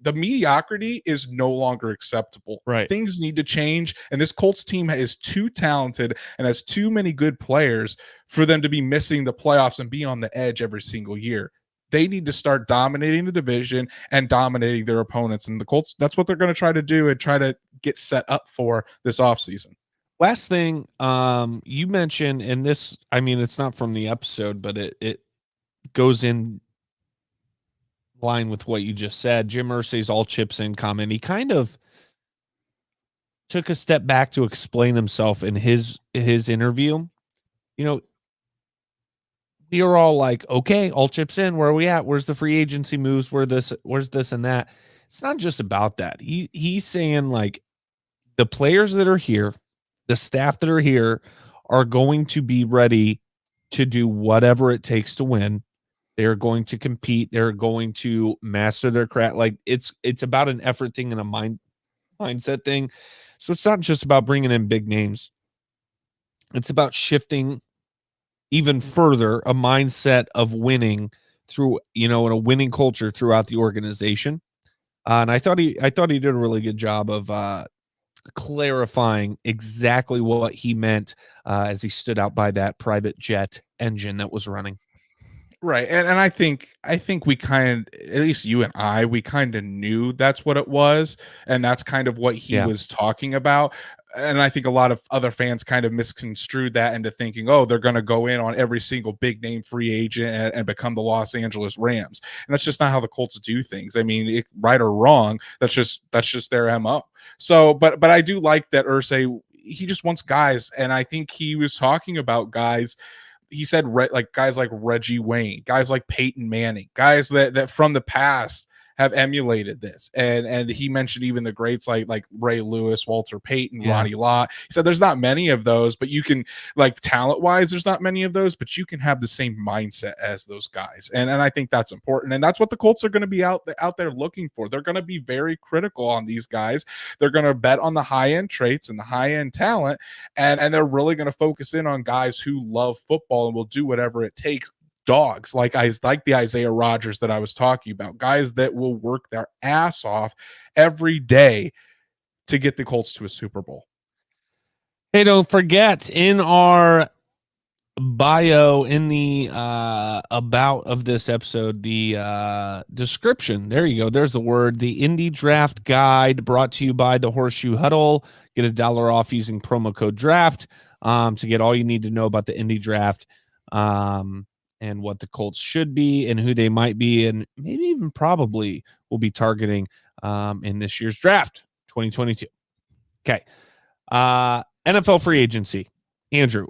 the mediocrity is no longer acceptable. Right. Things need to change. And this Colts team is too talented and has too many good players for them to be missing the playoffs and be on the edge every single year. They need to start dominating the division and dominating their opponents. And the Colts, that's what they're going to try to do and try to get set up for this offseason. Last thing, you mentioned, and this, I mean, it's not from the episode, but it goes in line with what you just said. Jim Irsay's all chips in comment. He kind of took a step back to explain himself in his interview. You know, we are all like, okay, all chips in. Where are we at? Where's the free agency moves? Where's this and that? It's not just about that. He's saying like the players that are here, the staff that are here are going to be ready to do whatever it takes to win. They're going to compete. They're going to master their craft. Like it's about an effort thing and a mindset thing. So it's not just about bringing in big names. It's about shifting even further a mindset of winning through, in a winning culture throughout the organization. And I thought he did a really good job of clarifying exactly what he meant as he stood out by that private jet engine that was running. Right. And I think we kind of, at least you and I, we kind of knew that's what it was. And that's kind of what he was talking about. And I think a lot of other fans kind of misconstrued that into thinking, oh, they're going to go in on every single big name free agent and become the Los Angeles Rams. And that's just not how the Colts do things. I mean, right or wrong, that's just their MO. So, but I do like that Irsay, he just wants guys. And I think he was talking about guys. He said like guys like Reggie Wayne, guys like Peyton Manning, guys that from the past have emulated this. And he mentioned even the greats like Ray Lewis, Walter Payton, Ronnie Lott. He said there's not many of those, but you can, like, talent-wise, there's not many of those, but you can have the same mindset as those guys. And I think that's important. And that's what the Colts are going to be out there looking for. They're going to be very critical on these guys. They're going to bet on the high-end traits and the high-end talent, and they're really going to focus in on guys who love football and will do whatever it takes. Dogs like the Isaiah Rodgers that I was talking about, guys that will work their ass off every day to get the Colts to a Super Bowl. Hey, don't forget, in our bio, in the about of this episode, the description, there you go, there's the word, the Indy Draft Guide, brought to you by the Horseshoe Huddle. Get $1 off using promo code DRAFT to get all you need to know about the Indy Draft. and what the Colts should be and who they might be and maybe even probably will be targeting in this year's draft, 2022. Okay. NFL free agency. Andrew,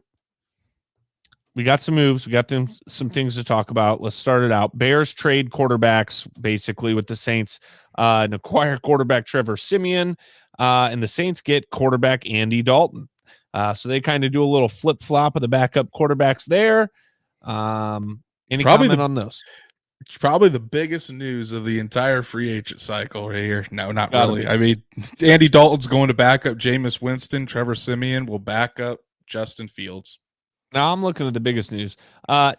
we got some moves. We got some things to talk about. Let's start it out. Bears trade quarterbacks basically with the Saints and acquire quarterback Trevor Siemian, and the Saints get quarterback Andy Dalton. So they kind of do a little flip-flop of the backup quarterbacks there. Any comment on those? Probably the biggest news of the entire free agent cycle right here. No, not really. I mean, Andy Dalton's going to back up Jameis Winston. Trevor Siemian will back up Justin Fields. Now I'm looking at the biggest news.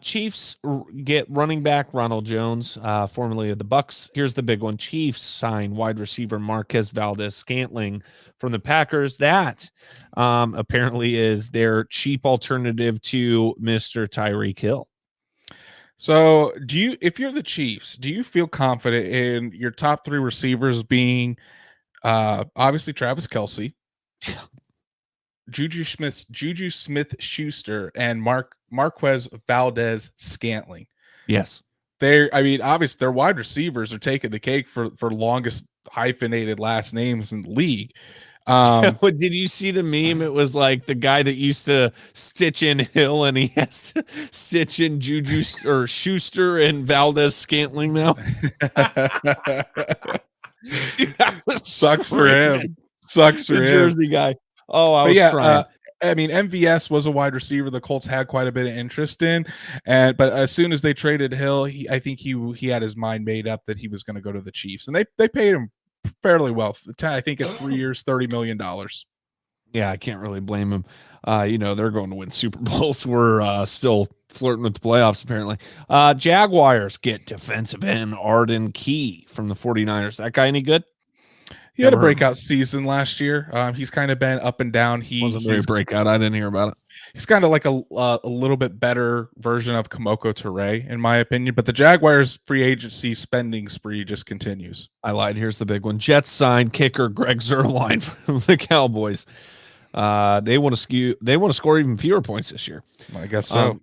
Chiefs get running back Ronald Jones, formerly of the Bucks. Here's the big one. Chiefs sign wide receiver Marquez Valdez-Scantling from the Packers. That apparently is their cheap alternative to Mr. Tyreek Hill. So if you're the Chiefs, do you feel confident in your top three receivers being obviously Travis Kelce, Juju Smith-Schuster, and Marquez Valdez-Scantling? Yes. Obviously their wide receivers are taking the cake for longest hyphenated last names in the league. Did you see the meme? It was like the guy that used to stitch in Hill and he has to stitch in Juju or Schuster and Valdez-Scantling now. Dude, sucks for him. Sucks for him. Jersey guy. Oh, I was trying. MVS was a wide receiver the Colts had quite a bit of interest in, but as soon as they traded Hill, I think he had his mind made up that he was going to go to the Chiefs, and they paid him fairly well. I think it's 3 years, $30 million. Yeah, I can't really blame him. They're going to win Super Bowls. We're still flirting with the playoffs, apparently. Jaguars get defensive end Arden Key from the 49ers. That guy any good? He had a breakout season last year. He's kind of been up and down. Wasn't very breakout. I didn't hear about it. He's kind of like a little bit better version of Kamoko Toure, in my opinion. But the Jaguars' free agency spending spree just continues. I lied. Here's the big one. Jets signed kicker Greg Zuerlein from the Cowboys. They want to score even fewer points this year. I guess so.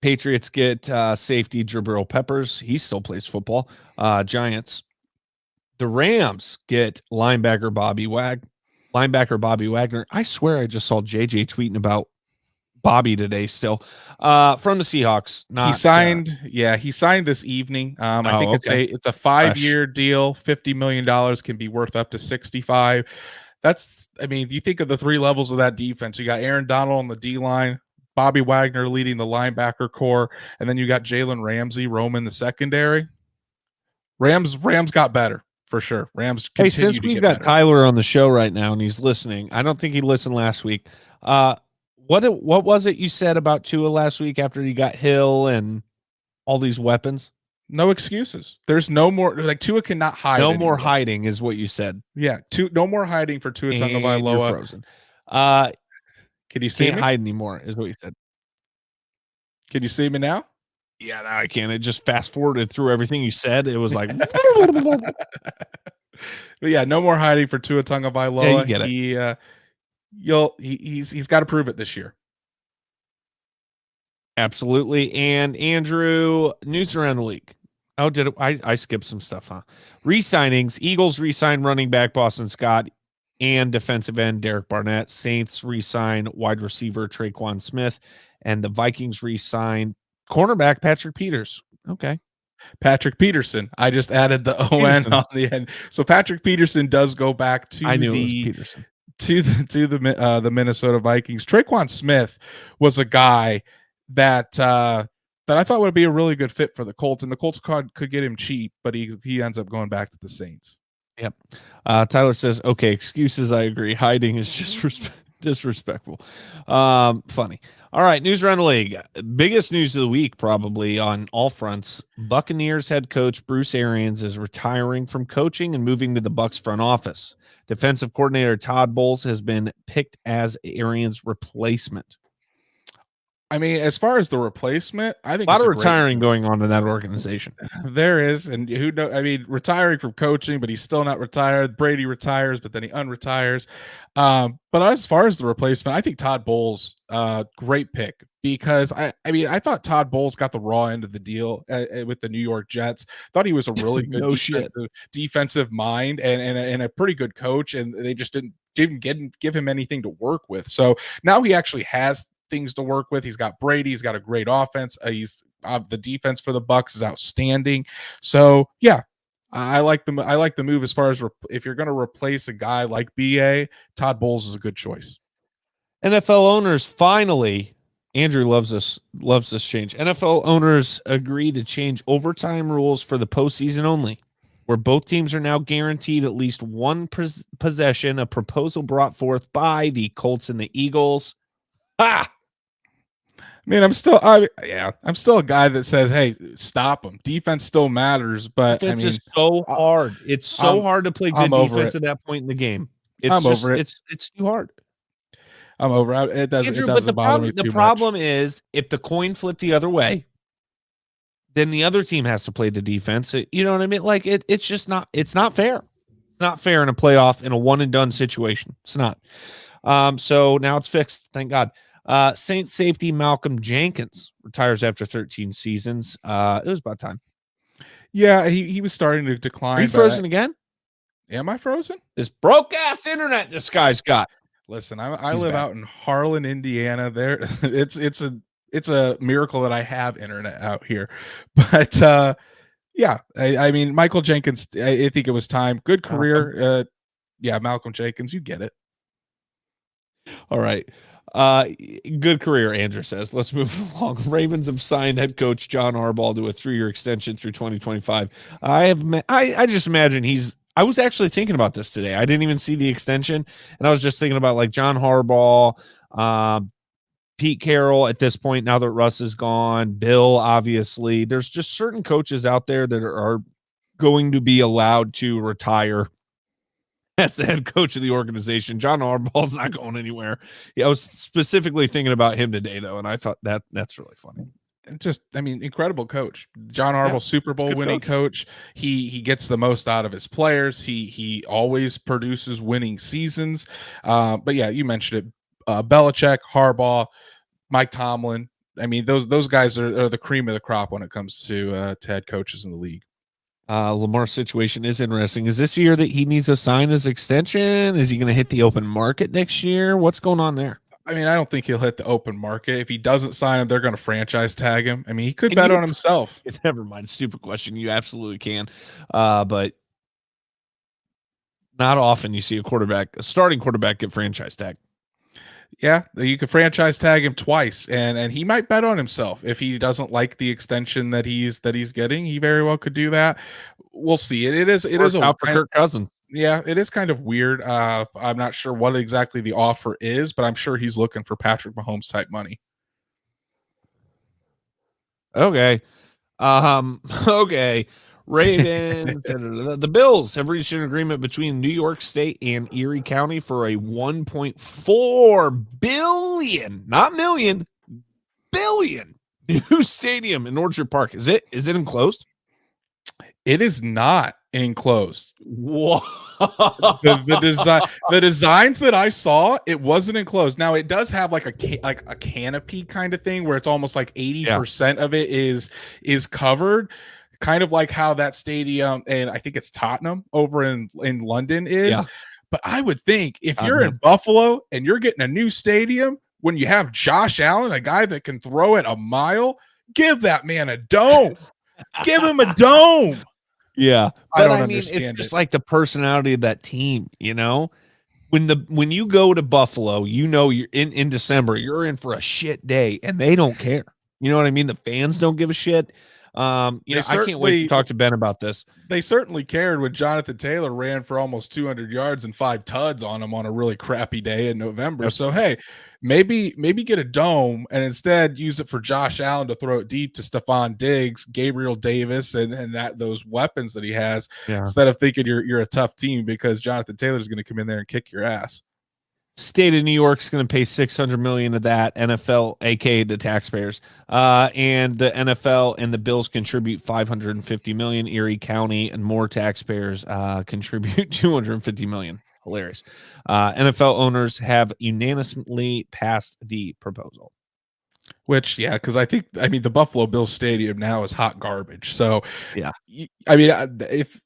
Patriots get safety Jabril Peppers. He still plays football. Giants. The Rams get linebacker Bobby Wagner. I swear I just saw JJ tweeting about Bobby today still. From the Seahawks. He signed this evening. I think it's a 5-year deal. $50 million can be worth up to 65. You think of the three levels of that defense. You got Aaron Donald on the D line, Bobby Wagner leading the linebacker core, and then you got Jalen Ramsey roaming the secondary. Rams got better. For sure. Rams. Hey, since we've got Tyler on the show right now and he's listening, I don't think he listened last week. What was it you said about Tua last week after he got Hill and all these weapons? No excuses. There's no more. Like Tua cannot hide. No more hiding is what you said. Yeah. No more hiding for Tua Tagovailoa. You're frozen. Can you see me? Can't hide anymore is what you said. Can you see me now? Yeah, no, I can't. It just fast forwarded through everything you said. It was like, but yeah, no more hiding for Tua Tagovailoa. Yeah, you get it. He's got to prove it this year. Absolutely. And Andrew, news around the league. Oh, did it? I skipped some stuff, huh? Re-signings. Eagles re-sign running back Boston Scott and defensive end Derek Barnett. Saints re-sign wide receiver Traquan Smith, and the Vikings re-sign cornerback Patrick Peters. Okay. Patrick Peterson. I just added the O-N on the end. So Patrick Peterson does go back to the Minnesota Vikings. Traquan Smith was a guy that I thought would be a really good fit for the Colts, and the Colts could get him cheap, but he ends up going back to the Saints. Yep. Tyler says, okay, excuses. I agree. Hiding is just disrespectful. Funny. All right, news around the league. Biggest news of the week, probably on all fronts. Buccaneers head coach Bruce Arians is retiring from coaching and moving to the Bucs front office. Defensive coordinator Todd Bowles has been picked as Arians' replacement. I mean, as far as the replacement, I think A lot it's of a great. retiring going on in that organization. There is, and who know? I mean, retiring from coaching, but he's still not retired. Brady retires, but then he unretires. But as far as the replacement, I think Todd Bowles, great pick because I mean, I thought Todd Bowles got the raw end of the deal with the New York Jets. Thought he was a really good No shit. defensive mind and a pretty good coach, and they just didn't give him anything to work with. So now he actually has things to work with. He's got Brady. He's got a great offense. He's the defense for the Bucs is outstanding. So yeah, I like the move as far as if you're going to replace a guy like BA, Todd Bowles is a good choice. NFL owners finally, Andrew loves this change. NFL owners agree to change overtime rules for the postseason only, where both teams are now guaranteed at least one possession. A proposal brought forth by the Colts and the Eagles. Ah. I mean, I'm still a guy that says, "Hey, stop them. Defense still matters." But defense I mean, is so hard. It's so hard to play good defense at that point in the game. I'm over it. It's too hard. I'm over it. It doesn't. Andrew, it doesn't bother me too much. The problem is if the coin flipped the other way, then the other team has to play the defense. You know what I mean? Like it's just not. It's not fair. It's not fair in a playoff in a one and done situation. It's not. So now it's fixed. Thank God. Saints safety Malcolm Jenkins retires after 13 seasons. It was about time. Yeah, he was starting to decline. Are you frozen again? Am I frozen? This broke ass internet this guy's got. Listen, I live out in Harlan, Indiana. There, it's a miracle that I have internet out here. But yeah, I mean, Michael Jenkins. I think it was time. Good career. Yeah, Malcolm Jenkins. You get it. All right. Good career, Andrew says. Let's move along. Ravens have signed head coach John Harbaugh to a 3-year extension through 2025. I just imagine I was actually thinking about this today. I didn't even see the extension, and I was just thinking about like John Harbaugh, Pete Carroll at this point, now that Russ is gone, Bill, obviously. There's just certain coaches out there that are going to be allowed to retire as the head coach of the organization. John Harbaugh's not going anywhere. Yeah, I was specifically thinking about him today, though, and I thought that's really funny. Just, I mean, incredible coach. John Harbaugh, Super Bowl winning coach. He gets the most out of his players. He always produces winning seasons. But yeah, you mentioned it. Belichick, Harbaugh, Mike Tomlin. I mean, those guys are the cream of the crop when it comes to head coaches in the league. Lamar's situation is interesting. Is this year that he needs to sign his extension? Is he going to hit the open market next year? What's going on there? I mean, I don't think he'll hit the open market. If he doesn't sign him, they're going to franchise tag him. I mean, he could bet on himself. Never mind. Stupid question. You absolutely can. But not often you see a starting quarterback get franchise tagged. Yeah, you could franchise tag him twice, and he might bet on himself if he doesn't like the extension that he's getting. He very well could do that. We'll see. It is out for Kirk Cousins. Yeah, it is kind of weird. I'm not sure what exactly the offer is, but I'm sure he's looking for Patrick Mahomes type money. Okay. Okay. Ravens. The Bills have reached an agreement between New York State and Erie County for a $1.4 billion, not million, billion new stadium in Orchard Park. Is it enclosed? It is not enclosed. Whoa. the designs that I saw, it wasn't enclosed. Now it does have like a canopy kind of thing where it's almost like 80% of it is covered. Kind of like how that stadium, and I think it's Tottenham over in London is. Yeah. But I would think if you're in Buffalo and you're getting a new stadium, when you have Josh Allen, a guy that can throw it a mile, give that man a dome. Give him a dome. Yeah. But I mean, it's just like the personality of that team, you know? When you go to Buffalo, you know you're in December, you're in for a shit day, and they don't care. You know what I mean? The fans don't give a shit. I can't wait to talk to Ben about this. They certainly cared when Jonathan Taylor ran for almost 200 yards and 5 tuds on him on a really crappy day in November. Yep. So, hey, maybe get a dome and instead use it for Josh Allen to throw it deep to Stephon Diggs, Gabriel Davis, and those weapons that he has, instead of thinking you're a tough team because Jonathan Taylor is going to come in there and kick your ass. State of New York's going to pay $600 million of that. NFL, aka the taxpayers, and the NFL and the Bills contribute $550 million. Erie County and more taxpayers contribute $250 million. Hilarious. NFL owners have unanimously passed the proposal. Which, yeah, because I mean, the Buffalo Bills Stadium now is hot garbage. So, yeah, I mean, if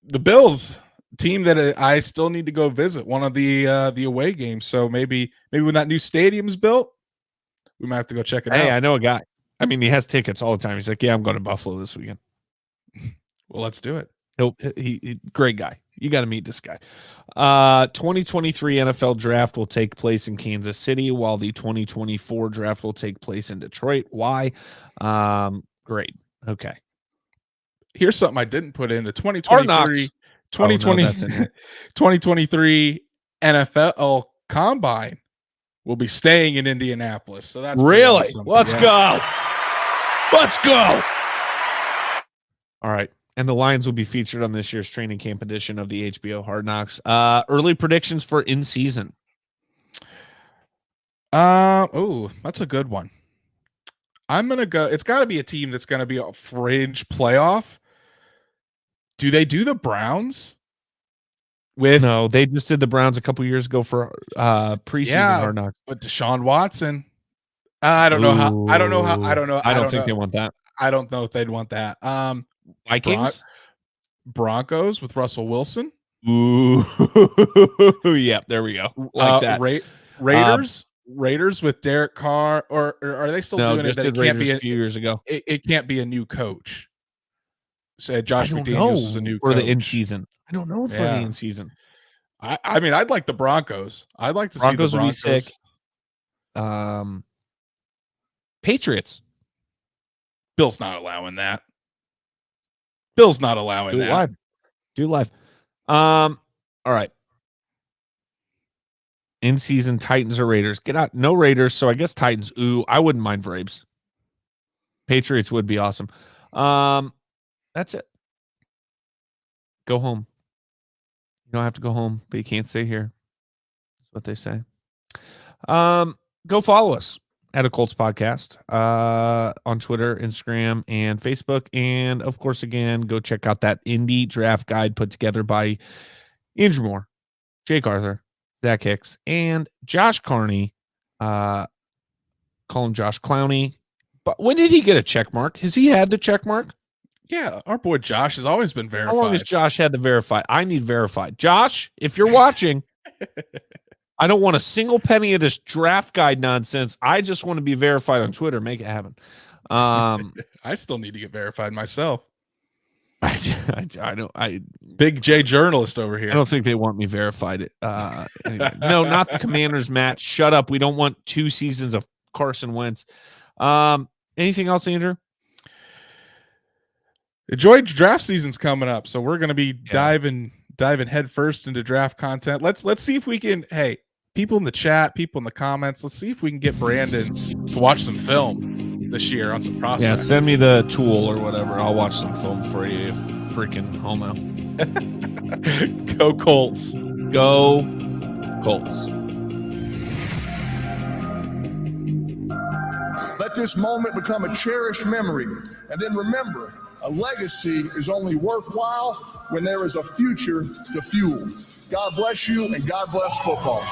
the Bills team that I still need to go visit one of the away games, so maybe when that new stadium's built, we might have to go check it out. Hey, I know a guy. I mean, he has tickets all the time. He's like, yeah, I'm going to Buffalo this weekend. Well, let's do it. He great guy. You got to meet this guy. 2023 NFL draft will take place in Kansas City, while the 2024 draft will take place in Detroit. Why? Great. Okay. Here's something I didn't put in the 2023 2023 NFL Combine will be staying in Indianapolis. So that's really awesome. Let's go. Let's go. All right. And the Lions will be featured on this year's training camp edition of the HBO Hard Knocks. Early predictions for in season. Oh, that's a good one. I'm gonna go. It's got to be a team that's gonna be a fringe playoff. Do they do the Browns? No, they just did the Browns a couple years ago for preseason Hard Knocks. But Deshaun Watson, I don't know how. I don't think they want that. I don't know if they'd want that. Vikings, Broncos with Russell Wilson. Ooh, yep, there we go. Like that. Raiders with Derek Carr, or are they still doing it? That it can't be a few years ago. It can't be a new coach. Say Josh McDaniels is a new for coach. The in season. I don't know for the in season. I mean, I'd like the Broncos. I'd like to Broncos see the Broncos. Would be sick. Patriots. Bill's not allowing that. Bill's not allowing that. Do live. All right. In season, Titans or Raiders. Get out. No Raiders, so I guess Titans. Ooh, I wouldn't mind Vrabes. Patriots would be awesome. That's it. Go home. You don't have to go home, but you can't stay here. That's what they say. Go follow us at a Colts podcast on Twitter, Instagram, and Facebook. And of course, again, go check out that Indy draft guide put together by Andrew Moore, Jake Arthur, Zach Hicks, and Josh Carney. Call him Josh Clowney. But when did he get a check mark? Has he had the check mark? Yeah, our boy Josh has always been verified. How long has Josh had the verified? I need verified. Josh, if you're watching, I don't want a single penny of this draft guide nonsense. I just want to be verified on Twitter. Make it happen. I still need to get verified myself. I know. Big J journalist over here. I don't think they want me verified. Anyway. No, not the Commanders, Matt. Shut up. We don't want 2 seasons of Carson Wentz. Anything else, Andrew? Enjoy draft season's coming up, so we're going to be diving headfirst into draft content. Let's see if we can. Hey, people in the chat, people in the comments. Let's see if we can get Brandon to watch some film this year on some prospects. Yeah, send me the tool or whatever. I'll watch some film for you, you freaking homo. Go Colts. Go Colts. Let this moment become a cherished memory, and then remember, a legacy is only worthwhile when there is a future to fuel. God bless you, and God bless football.